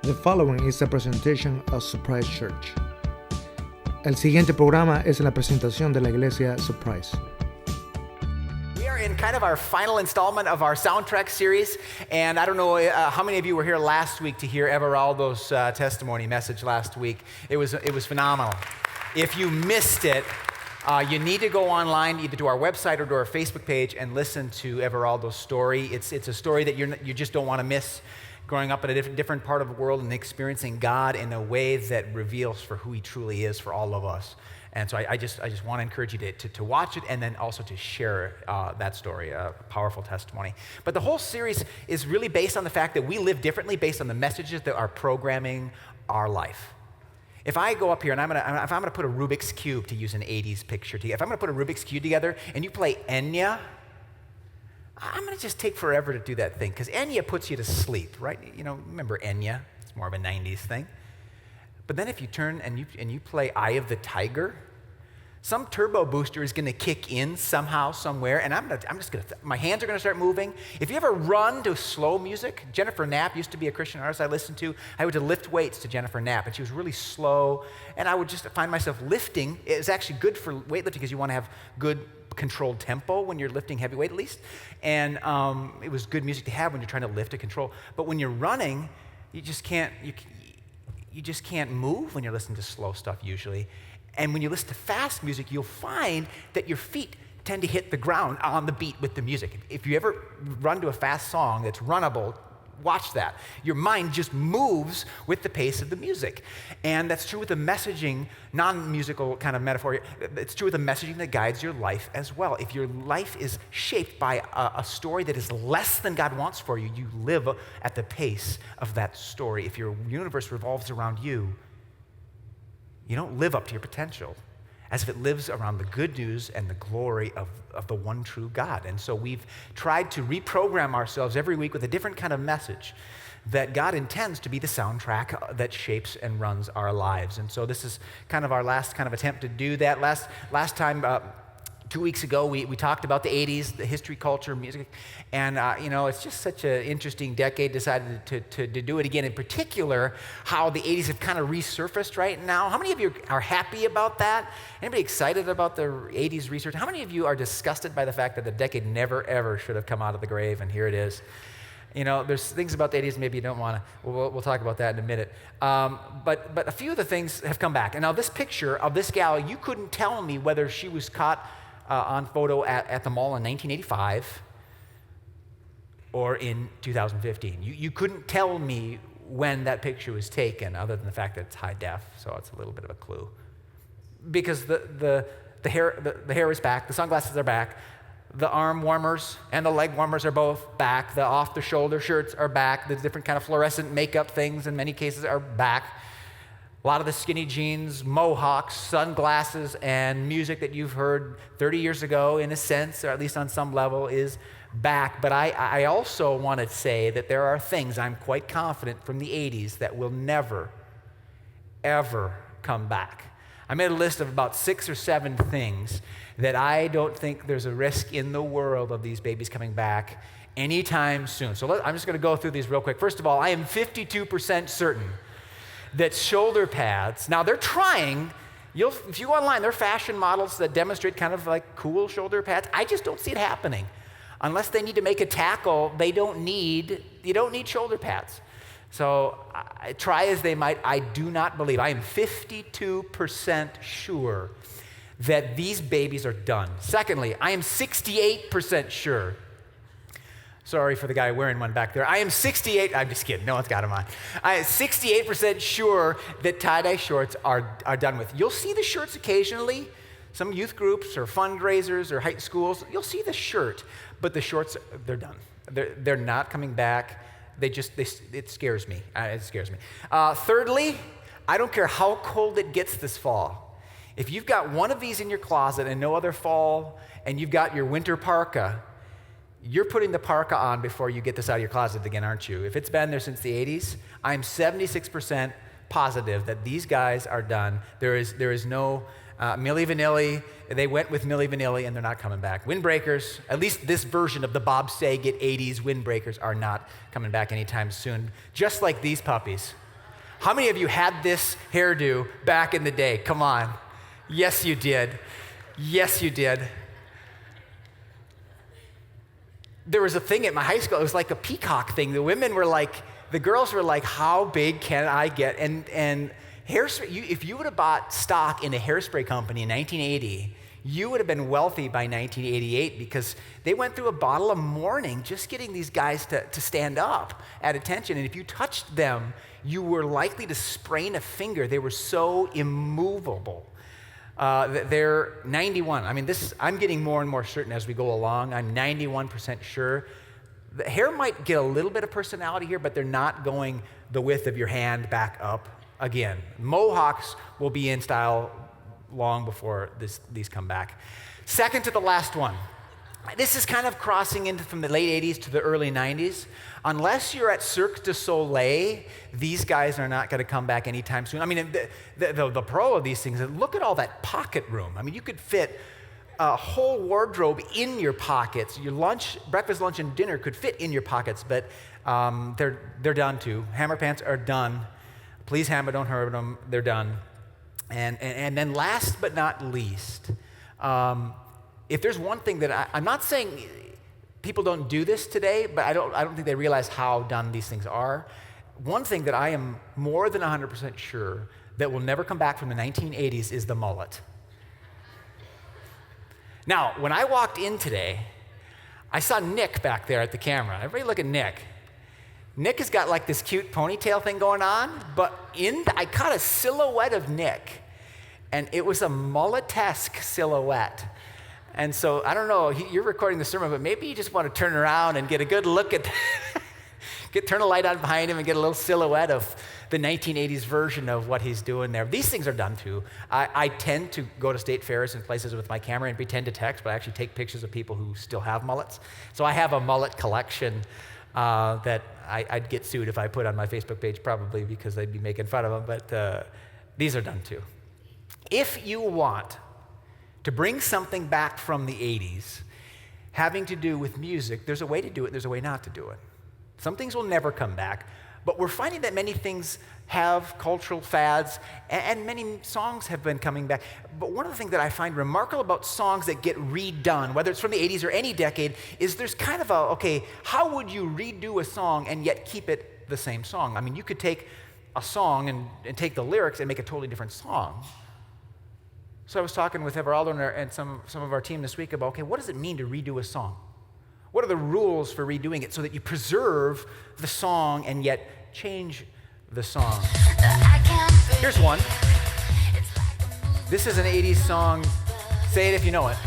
The following is a presentation of Surprise Church. El siguiente programa es la presentación de la iglesia Surprise. We are in kind of our final installment of our soundtrack series, and I don't know how many of you were here last week to hear Everaldo's testimony message last week. It was phenomenal. If you missed it, you need to go online either to our website or to our Facebook page and listen to Everaldo's story. It's a story that you just don't want to miss. Growing up in a different part of the world and experiencing God in a way that reveals for who He truly is for all of us. And so I just want to encourage you to watch it and then also to share that story, a powerful testimony. But the whole series is really based on the fact that we live differently based on the messages that are programming our life. If I go up here and if I'm gonna put a Rubik's Cube, to use an 80s picture, if I'm gonna put a Rubik's Cube together and you play Enya, I'm going to just take forever to do that thing, because Enya puts you to sleep, right? You know, remember Enya? It's more of a 90s thing. But then if you turn and you play Eye of the Tiger, some turbo booster is going to kick in somehow, somewhere, and my hands are going to start moving. If you ever run to slow music, Jennifer Knapp used to be a Christian artist I listened to. I would lift weights to Jennifer Knapp, and she was really slow, and I would just find myself lifting. It's actually good for weightlifting because you want to have good controlled tempo when you're lifting heavy weight, at least. And it was good music to have when you're trying to lift to control. But when you're running, you just can't move when you're listening to slow stuff usually. And when you listen to fast music, you'll find that your feet tend to hit the ground on the beat with the music. If you ever run to a fast song that's runnable, watch that. Your mind just moves with the pace of the music. And that's true with the messaging, non-musical kind of metaphor. It's true with the messaging that guides your life as well. If your life is shaped by a story that is less than God wants for you, you live at the pace of that story. If your universe revolves around you, you don't live up to your potential, as if it lives around the good news and the glory of the one true God. And so we've tried to reprogram ourselves every week with a different kind of message that God intends to be the soundtrack that shapes and runs our lives. And so this is kind of our last kind of attempt to do that. Last time, 2 weeks ago, we talked about the 80s, the history, culture, music, and it's just such an interesting decade. Decided to do it again, in particular, how the 80s have kind of resurfaced right now. How many of you are happy about that? Anybody excited about the 80s research? How many of you are disgusted by the fact that the decade never, ever should have come out of the grave, and here it is? You know, there's things about the 80s maybe you don't want to. We'll talk about that in a minute. But a few of the things have come back. And now this picture of this gal, you couldn't tell me whether she was caught on photo at the mall in 1985 or in 2015. You couldn't tell me when that picture was taken, other than the fact that it's high def, so it's a little bit of a clue. Because the hair is back, the sunglasses are back, the arm warmers and the leg warmers are both back, the off-the-shoulder shirts are back, the different kind of fluorescent makeup things in many cases are back. A lot of the skinny jeans, mohawks, sunglasses, and music that you've heard 30 years ago, in a sense, or at least on some level, is back. But I also want to say that there are things, I'm quite confident, from the 80s that will never, ever come back. I made a list of about 6 or 7 things that I don't think there's a risk in the world of these babies coming back anytime soon. So I'm just going to go through these real quick. First of all, I am 52% certain that shoulder pads, now they're trying, if you go online, there are fashion models that demonstrate kind of like cool shoulder pads. I just don't see it happening. Unless they need to make a tackle, you don't need shoulder pads. So try as they might, I do not believe, I am 52% sure that these babies are done. Secondly, I am 68% sure. Sorry for the guy wearing one back there. I'm just kidding, no one's got them on. I am 68% sure that tie-dye shorts are done with. You'll see the shirts occasionally, some youth groups or fundraisers or high schools, you'll see the shirt, but the shorts, they're done. They're not coming back. It scares me. It scares me. Thirdly, I don't care how cold it gets this fall. If you've got one of these in your closet and no other fall, and you've got your winter parka, you're putting the parka on before you get this out of your closet again, aren't you? If it's been there since the 80s, I'm 76% positive that these guys are done. There is no Milli Vanilli. They went with Milli Vanilli, and they're not coming back. Windbreakers, at least this version of the Bob Saget 80s windbreakers, are not coming back anytime soon. Just like these puppies. How many of you had this hairdo back in the day? Come on. Yes, you did. Yes, you did. There was a thing at my high school, it was like a peacock thing. The women were like, the girls were like, how big can I get? And hairspray, if you would have bought stock in a hairspray company in 1980, you would have been wealthy by 1988 because they went through a bottle of mourning just getting these guys to stand up at attention. And if you touched them, you were likely to sprain a finger. They were so immovable. They're 91. I mean, I'm getting more and more certain as we go along. I'm 91% sure. The hair might get a little bit of personality here, but they're not going the width of your hand back up again. Mohawks will be in style long before these come back. Second to the last one. This is kind of crossing into from the late 80s to the early 90s. Unless you're at Cirque du Soleil, these guys are not going to come back anytime soon. I mean, the pro of these things, look at all that pocket room. I mean, you could fit a whole wardrobe in your pockets. Your lunch, breakfast, lunch, and dinner could fit in your pockets, but they're done too. Hammer pants are done. Please hammer, don't hurt them. They're done. And then last but not least, if there's one thing that I'm not saying people don't do this today, but I don't think they realize how done these things are. One thing that I am more than 100% sure that will never come back from the 1980s is the mullet. Now, when I walked in today, I saw Nick back there at the camera. Everybody look at Nick. Nick has got like this cute ponytail thing going on, but I caught a silhouette of Nick, and it was a mullet-esque silhouette. And so, I don't know, you're recording the sermon, but maybe you just want to turn around and get a good look at, turn a light on behind him and get a little silhouette of the 1980s version of what he's doing there. These things are done too. I tend to go to state fairs and places with my camera and pretend to text, but I actually take pictures of people who still have mullets. So I have a mullet collection that I'd get sued if I put on my Facebook page probably because they'd be making fun of them, but these are done too. If you want to bring something back from the 80s having to do with music, there's a way to do it, there's a way not to do it. Some things will never come back, but we're finding that many things have cultural fads, and many songs have been coming back. But one of the things that I find remarkable about songs that get redone, whether it's from the 80s or any decade, is there's kind of how would you redo a song and yet keep it the same song? I mean, you could take a song and take the lyrics and make a totally different song. So I was talking with Everaldo and some of our team this week about, what does it mean to redo a song? What are the rules for redoing it so that you preserve the song and yet change the song? Here's one. This is an 80s song. Say it if you know it.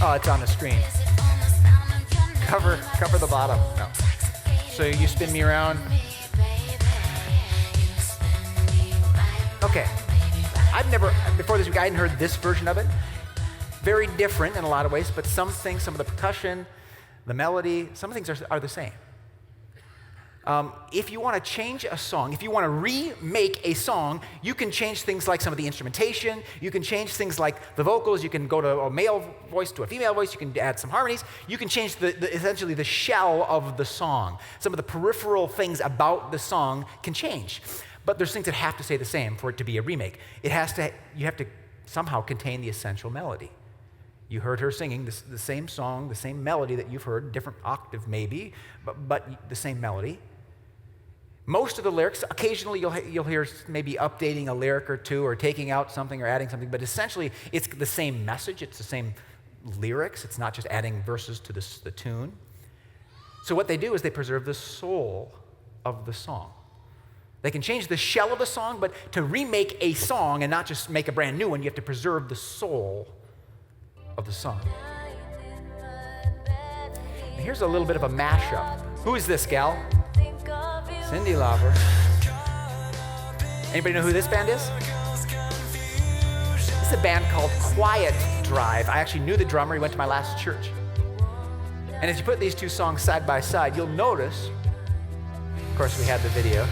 Oh, it's on the screen. Cover the bottom. No. So you spin me around. Okay, before this week, I hadn't heard this version of it. Very different in a lot of ways, but some things, some of the percussion, the melody, some things are the same. If you want to change a song, if you want to remake a song, you can change things like some of the instrumentation, you can change things like the vocals, you can go to a male voice to a female voice, you can add some harmonies, you can change essentially the shell of the song. Some of the peripheral things about the song can change. But there's things that have to stay the same for it to be a remake. You have to somehow contain the essential melody. You heard her singing the same song, the same melody that you've heard, different octave maybe, but the same melody. Most of the lyrics, occasionally you'll hear maybe updating a lyric or two or taking out something or adding something, but essentially it's the same message, it's the same lyrics, it's not just adding verses to the tune. So what they do is they preserve the soul of the song. They can change the shell of the song, but to remake a song and not just make a brand new one, you have to preserve the soul of the song. And here's a little bit of a mashup. Who is this gal? Cyndi Lauper. Anybody know who this band is? This is a band called Quiet Drive. I actually knew the drummer. He went to my last church. And as you put these two songs side by side, you'll notice, of course, we had the video,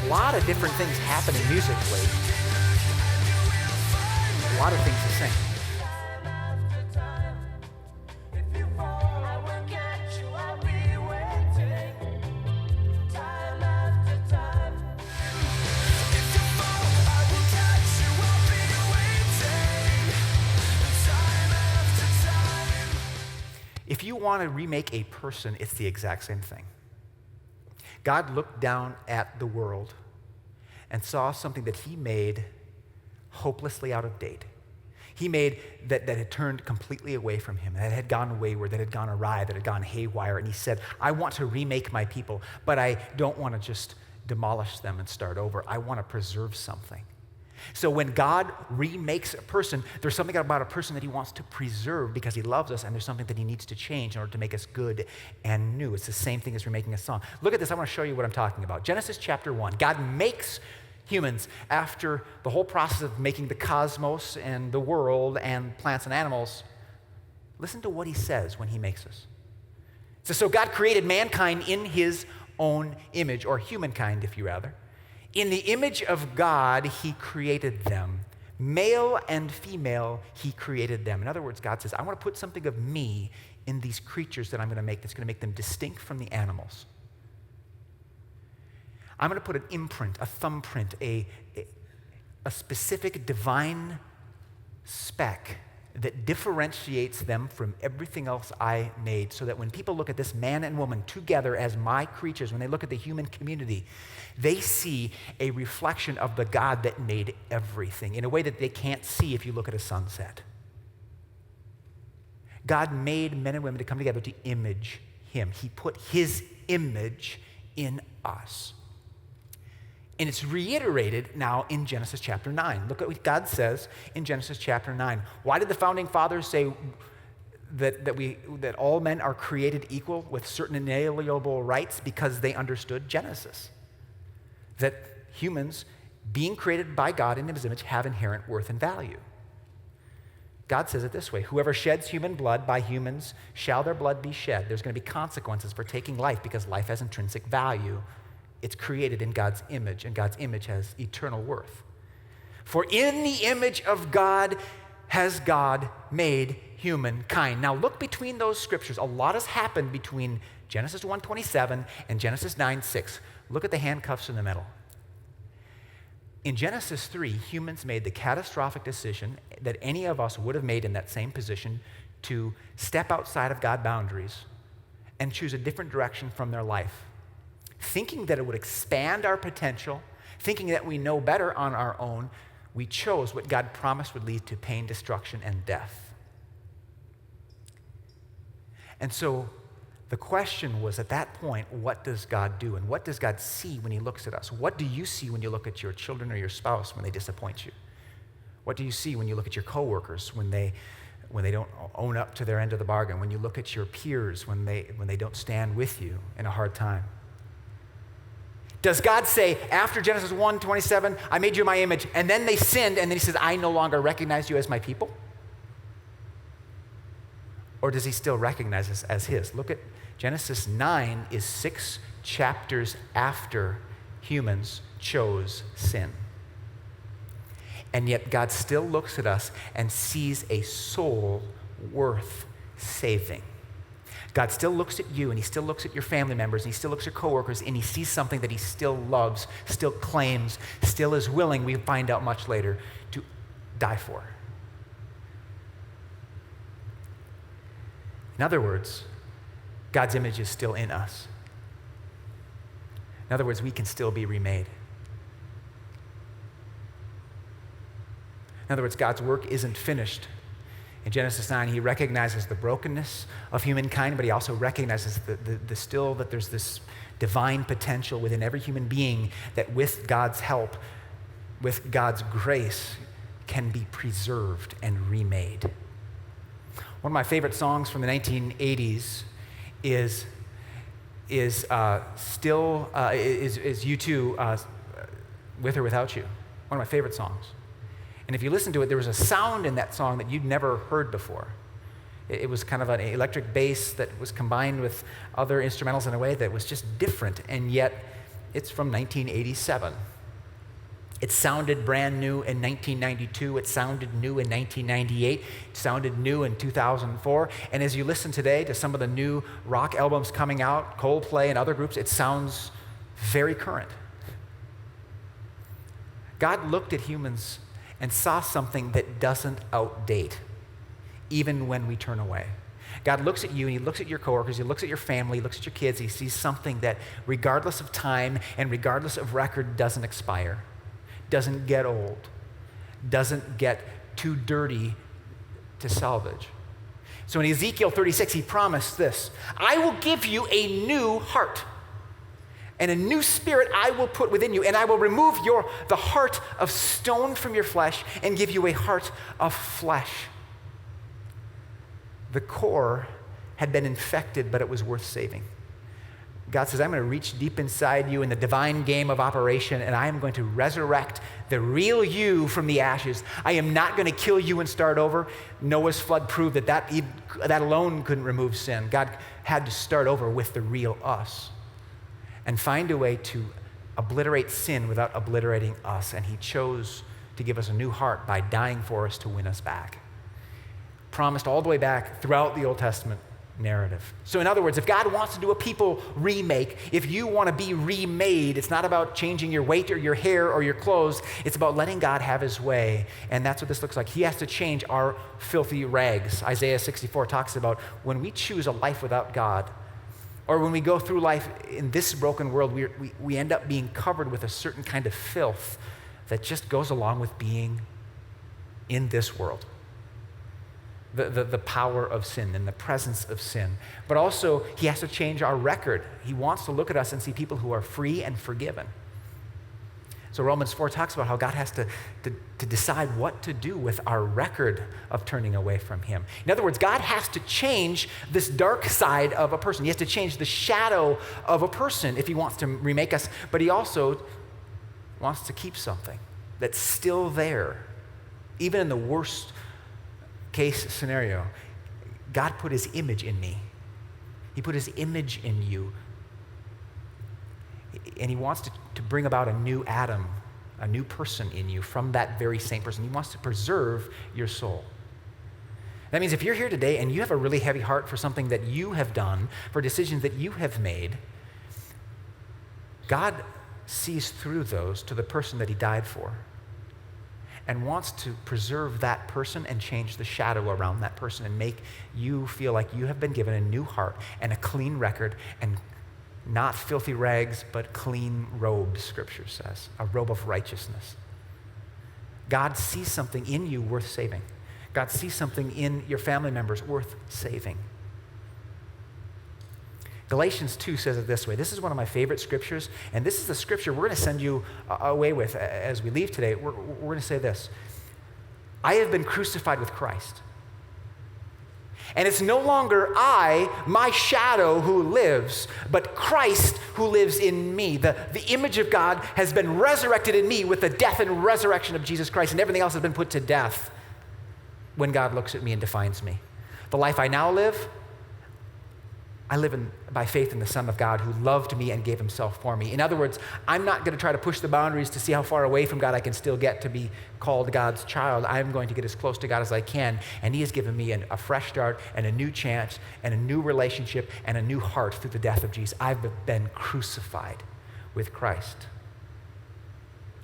a lot of different things happening musically. A lot of things the same. you want to remake a person, it's the exact same thing. God looked down at the world and saw something that he made hopelessly out of date. He made that had turned completely away from him, that had gone wayward, that had gone awry, that had gone haywire. And he said, I want to remake my people, but I don't want to just demolish them and start over. I want to preserve something. So when God remakes a person, there's something about a person that he wants to preserve because he loves us, and there's something that he needs to change in order to make us good and new. It's the same thing as remaking a song. Look at this. I want to show you what I'm talking about. Genesis chapter 1. God makes humans after the whole process of making the cosmos and the world and plants and animals. Listen to what he says when he makes us. It says, so God created mankind in his own image, or humankind, if you rather. In the image of God, he created them. Male and female, he created them. In other words, God says, I want to put something of me in these creatures that I'm going to make that's going to make them distinct from the animals. I'm going to put an imprint, a thumbprint, a specific divine speck that differentiates them from everything else I made, so that when people look at this man and woman together as my creatures, when they look at the human community, they see a reflection of the God that made everything in a way that they can't see if you look at a sunset. God made men and women to come together to image him. He put his image in us. And it's reiterated now in Genesis chapter 9. Look at what God says in Genesis chapter 9. Why did the founding fathers say that all men are created equal with certain inalienable rights? Because they understood Genesis. That humans, being created by God in his image, have inherent worth and value. God says it this way: whoever sheds human blood, by humans shall their blood be shed. There's going to be consequences for taking life, because life has intrinsic value. It's created in God's image, and God's image has eternal worth. For in the image of God has God made humankind. Now look between those scriptures. A lot has happened between Genesis 1:27 and Genesis 9:6. Look at the handcuffs in the middle. In Genesis 3, humans made the catastrophic decision that any of us would have made in that same position to step outside of God's boundaries and choose a different direction from their life. Thinking that it would expand our potential, thinking that we know better on our own, we chose what God promised would lead to pain, destruction, and death. And so the question was, at that point, what does God do? And what does God see when he looks at us? What do you see when you look at your children or your spouse when they disappoint you? What do you see when you look at your coworkers when they don't own up to their end of the bargain? When you look at your peers when they don't stand with you in a hard time? Does God say, after Genesis 1:27, I made you in my image, and then they sinned, and then he says, I no longer recognize you as my people? Or does he still recognize us as his? Look at Genesis 9 is 6 chapters after humans chose sin. And yet God still looks at us and sees a soul worth saving. God still looks at you, and he still looks at your family members, and he still looks at your coworkers, and he sees something that he still loves, still claims, still is willing, we find out much later, to die for. In other words, God's image is still in us. In other words, we can still be remade. In other words, God's work isn't finished. In Genesis 9, he recognizes the brokenness of humankind, but he also recognizes that there's this divine potential within every human being that with God's help, with God's grace, can be preserved and remade. One of my favorite songs from the 1980s is U2, With or Without You. One of my favorite songs. And if you listen to it, there was a sound in that song that you'd never heard before. It was kind of an electric bass that was combined with other instrumentals in a way that was just different, and yet it's from 1987. It sounded brand new in 1992. It sounded new in 1998. It sounded new in 2004. And as you listen today to some of the new rock albums coming out, Coldplay and other groups, it sounds very current. God looked at humans and saw something that doesn't outdate, even when we turn away. God looks at you and he looks at your coworkers, he looks at your family, he looks at your kids, he sees something that regardless of time and regardless of record doesn't expire, doesn't get old, doesn't get too dirty to salvage. So in Ezekiel 36, he promised this, I will give you a new heart, and a new spirit I will put within you, and I will remove the heart of stone from your flesh and give you a heart of flesh. The core had been infected, but it was worth saving. God says, I'm going to reach deep inside you in the divine game of operation, and I am going to resurrect the real you from the ashes. I am not going to kill you and start over. Noah's flood proved that alone couldn't remove sin. God had to start over with the real us and find a way to obliterate sin without obliterating us. And he chose to give us a new heart by dying for us to win us back. Promised all the way back throughout the Old Testament narrative. So in other words, if God wants to do a people remake, if you want to be remade, it's not about changing your weight or your hair or your clothes. It's about letting God have his way. And that's what this looks like. He has to change our filthy rags. Isaiah 64 talks about when we choose a life without God, or when we go through life in this broken world, we end up being covered with a certain kind of filth that just goes along with being in this world. The power of sin and the presence of sin. But also, he has to change our record. He wants to look at us and see people who are free and forgiven. So Romans 4 talks about how God has to decide what to do with our record of turning away from him. In other words, God has to change this dark side of a person. He has to change the shadow of a person if he wants to remake us, but he also wants to keep something that's still there. Even in the worst case scenario, God put his image in me. He put his image in you. And he wants to bring about a new Adam, a new person in you from that very same person. He wants to preserve your soul. That means if you're here today and you have a really heavy heart for something that you have done, for decisions that you have made, God sees through those to the person that he died for and wants to preserve that person and change the shadow around that person and make you feel like you have been given a new heart and a clean record and not filthy rags, but clean robes, Scripture says, a robe of righteousness. God sees something in you worth saving. God sees something in your family members worth saving. Galatians 2 says it this way. This is one of my favorite scriptures, and this is the scripture we're going to send you away with as we leave today. We're going to say this. I have been crucified with Christ. And it's no longer I, my shadow, who lives, but Christ who lives in me. The image of God has been resurrected in me with the death and resurrection of Jesus Christ, and everything else has been put to death when God looks at me and defines me. The life I now live, I live by faith in the Son of God who loved me and gave himself for me. In other words, I'm not going to try to push the boundaries to see how far away from God I can still get to be called God's child. I'm going to get as close to God as I can, and he has given me a fresh start and a new chance and a new relationship and a new heart through the death of Jesus. I've been crucified with Christ.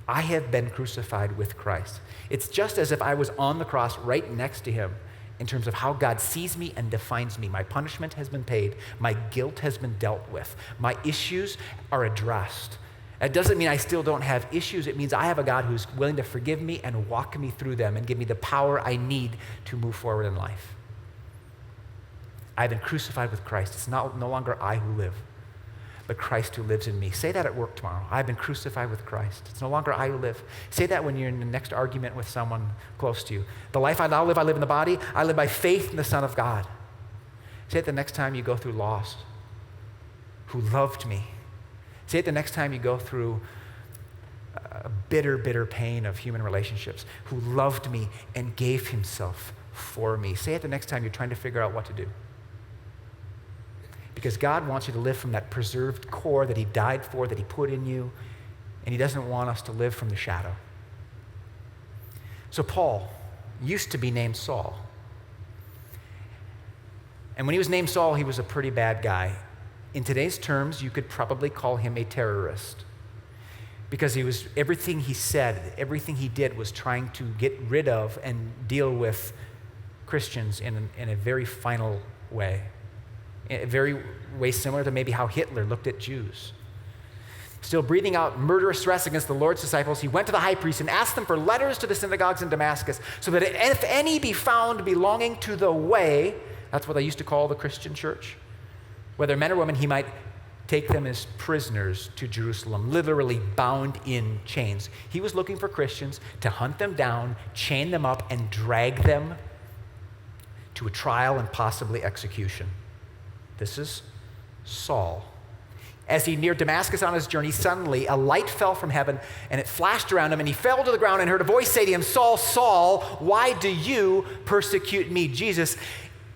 I have been crucified with Christ. It's just as if I was on the cross right next to him, in terms of how God sees me and defines me. My punishment has been paid. My guilt has been dealt with. My issues are addressed. It doesn't mean I still don't have issues. It means I have a God who's willing to forgive me and walk me through them and give me the power I need to move forward in life. I've been crucified with Christ. It's no longer I who live, but Christ who lives in me. Say that at work tomorrow. I've been crucified with Christ. It's no longer I who live. Say that when you're in the next argument with someone close to you. The life I now live, I live in the body. I live by faith in the Son of God. Say it the next time you go through loss, who loved me. Say it the next time you go through a bitter, bitter pain of human relationships, who loved me and gave himself for me. Say it the next time you're trying to figure out what to do. Because God wants you to live from that preserved core that he died for, that he put in you, and he doesn't want us to live from the shadow. So Paul used to be named Saul. And when he was named Saul, he was a pretty bad guy. In today's terms, you could probably call him a terrorist. Because everything he said, everything he did was trying to get rid of and deal with Christians in a very final way, a very way similar to maybe how Hitler looked at Jews. Still breathing out murderous threats against the Lord's disciples, he went to the high priest and asked them for letters to the synagogues in Damascus, so that if any be found belonging to the way, that's what they used to call the Christian church, whether men or women, he might take them as prisoners to Jerusalem, literally bound in chains. He was looking for Christians to hunt them down, chain them up, and drag them to a trial and possibly execution. This is Saul. As he neared Damascus on his journey, suddenly a light fell from heaven, and it flashed around him, and he fell to the ground and heard a voice say to him, Saul, Saul, why do you persecute me? Jesus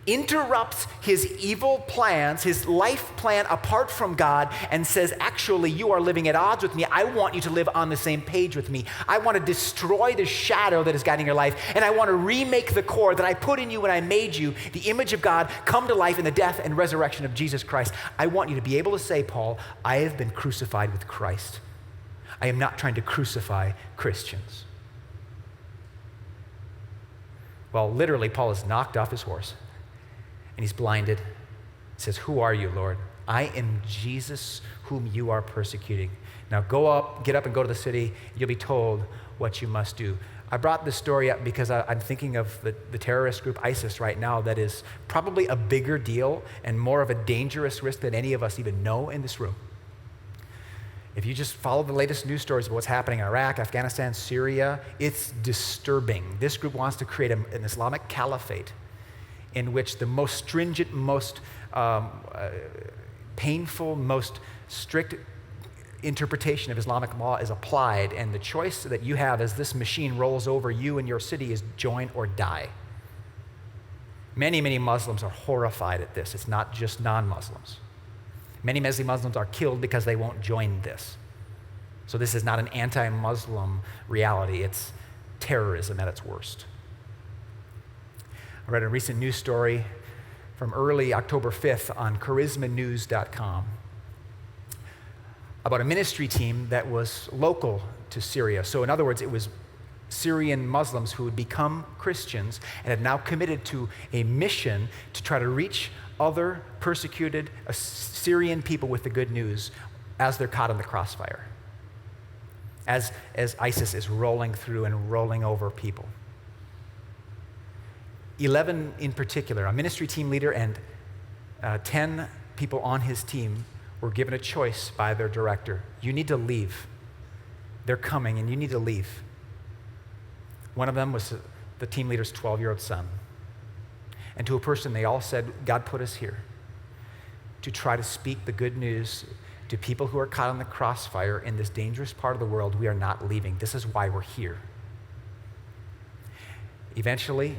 interrupts his evil plans, his life plan apart from God, and says, actually, you are living at odds with me. I want you to live on the same page with me. I want to destroy the shadow that is guiding your life, and I want to remake the core that I put in you when I made you, the image of God, come to life in the death and resurrection of Jesus Christ. I want you to be able to say, Paul, I have been crucified with Christ. I am not trying to crucify Christians. Well, literally, Paul is knocked off his horse. And he's blinded. He says, who are you, Lord? I am Jesus whom you are persecuting. Now get up and go to the city. You'll be told what you must do. I brought this story up because I'm thinking of the terrorist group ISIS right now that is probably a bigger deal and more of a dangerous risk than any of us even know in this room. If you just follow the latest news stories of what's happening in Iraq, Afghanistan, Syria, it's disturbing. This group wants to create an Islamic caliphate in which the most stringent, most painful, most strict interpretation of Islamic law is applied, and the choice that you have as this machine rolls over you and your city is join or die. Many, many Muslims are horrified at this. It's not just non-Muslims. Many Muslims are killed because they won't join this. So this is not an anti-Muslim reality. It's terrorism at its worst. I read a recent news story from early October 5th on charismanews.com about a ministry team that was local to Syria. So in other words, it was Syrian Muslims who had become Christians and had now committed to a mission to try to reach other persecuted Syrian people with the good news as they're caught in the crossfire, as ISIS is rolling through and rolling over people. 11 in particular, a ministry team leader and 10 people on his team were given a choice by their director. You need to leave. They're coming and you need to leave. One of them was the team leader's 12-year-old son. And to a person, they all said, God put us here to try to speak the good news to people who are caught in the crossfire in this dangerous part of the world. We are not leaving. This is why we're here. Eventually,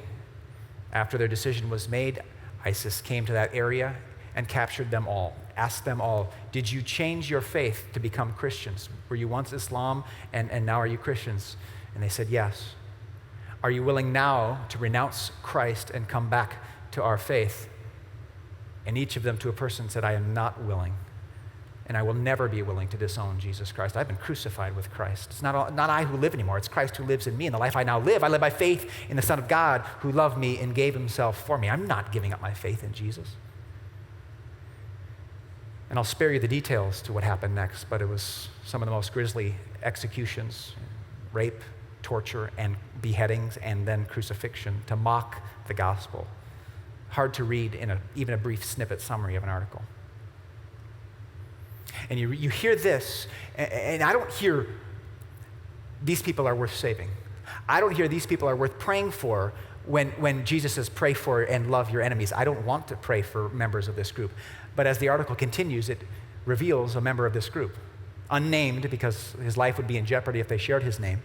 after their decision was made, ISIS came to that area and captured them all, asked them all, did you change your faith to become Christians? Were you once Islam and now are you Christians? And they said, yes. Are you willing now to renounce Christ and come back to our faith? And each of them to a person said, I am not willing, and I will never be willing to disown Jesus Christ. I've been crucified with Christ. It's not I who live anymore. It's Christ who lives in me. And the life I now live, I live by faith in the Son of God who loved me and gave himself for me. I'm not giving up my faith in Jesus. And I'll spare you the details to what happened next, but it was some of the most grisly executions, rape, torture, and beheadings, and then crucifixion to mock the gospel. Hard to read in even a brief snippet summary of an article. And you hear this, and I don't hear these people are worth saving. I don't hear these people are worth praying for when Jesus says pray for and love your enemies. I don't want to pray for members of this group. But as the article continues, it reveals a member of this group, unnamed because his life would be in jeopardy if they shared his name.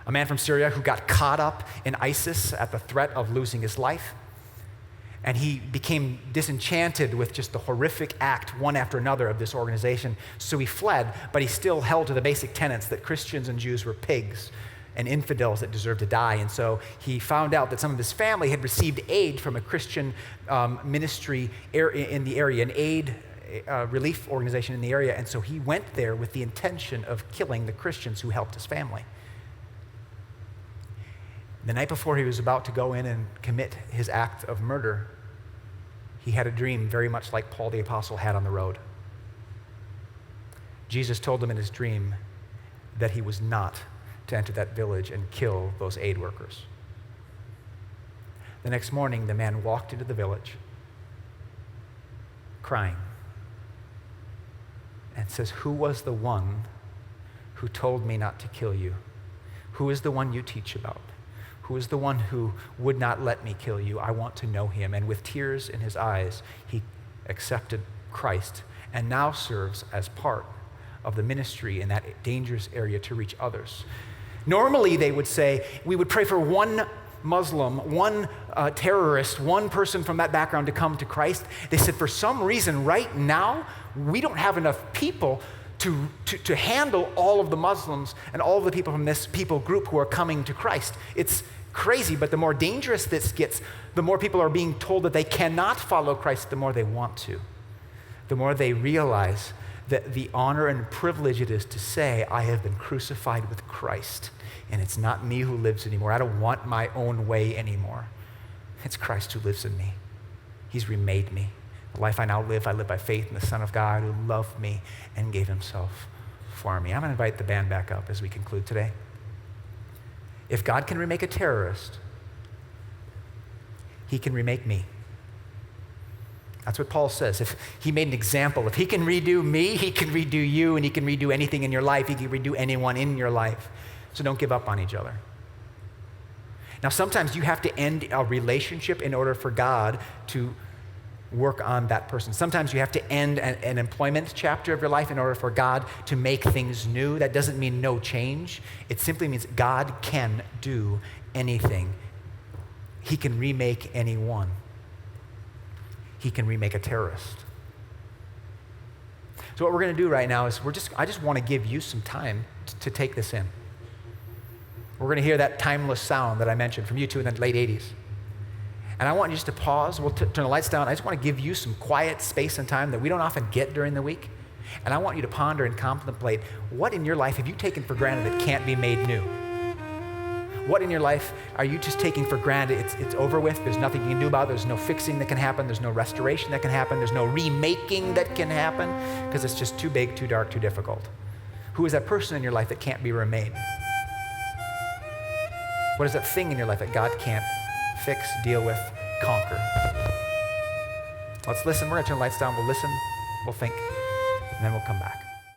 A man from Syria who got caught up in ISIS at the threat of losing his life. And he became disenchanted with just the horrific act, one after another, of this organization. So he fled, but he still held to the basic tenets that Christians and Jews were pigs and infidels that deserved to die. And so he found out that some of his family had received aid from a Christian ministry in the area, an aid relief organization in the area. And so he went there with the intention of killing the Christians who helped his family. The night before he was about to go in and commit his act of murder, He had a dream very much like Paul the Apostle had on the road. Jesus told him in his dream that he was not to enter that village and kill those aid workers. The next morning, the man walked into the village crying and says, "Who was the one who told me not to kill you? Who is the one you teach about? Who is the one who would not let me kill you? I want to know him." And with tears in his eyes, he accepted Christ and now serves as part of the ministry in that dangerous area to reach others. Normally, they would say, we would pray for one Muslim, one terrorist, one person from that background to come to Christ. They said, for some reason, right now, we don't have enough people to handle all of the Muslims and all of the people from this people group who are coming to Christ. It's crazy, but the more dangerous this gets, the more people are being told that they cannot follow Christ, the more they want to. The more they realize that the honor and privilege it is to say, I have been crucified with Christ, and it's not me who lives anymore. I don't want my own way anymore. It's Christ who lives in me. He's remade me. The life I now live, I live by faith in the Son of God who loved me and gave himself for me. I'm going to invite the band back up as we conclude today. If God can remake a terrorist, he can remake me. That's what Paul says. If he made an example, if he can redo me, he can redo you, and he can redo anything in your life. He can redo anyone in your life. So don't give up on each other. Now, sometimes you have to end a relationship in order for God to work on that person. Sometimes you have to end an employment chapter of your life in order for God to make things new. That doesn't mean no change. It simply means God can do anything. He can remake anyone. He can remake a terrorist. So what we're going to do right now is I just want to give you some time to take this in. We're going to hear that timeless sound that I mentioned from U2 in the late 80s. And I want you just to pause. We'll turn the lights down. I just want to give you some quiet space and time that we don't often get during the week. And I want you to ponder and contemplate what in your life have you taken for granted that can't be made new? What in your life are you just taking for granted? It's over with. There's nothing you can do about it. There's no fixing that can happen. There's no restoration that can happen. There's no remaking that can happen because it's just too big, too dark, too difficult. Who is that person in your life that can't be remade? What is that thing in your life that God can't fix, deal with, conquer? Let's listen. We're going to turn the lights down. We'll listen. We'll think. And then we'll come back.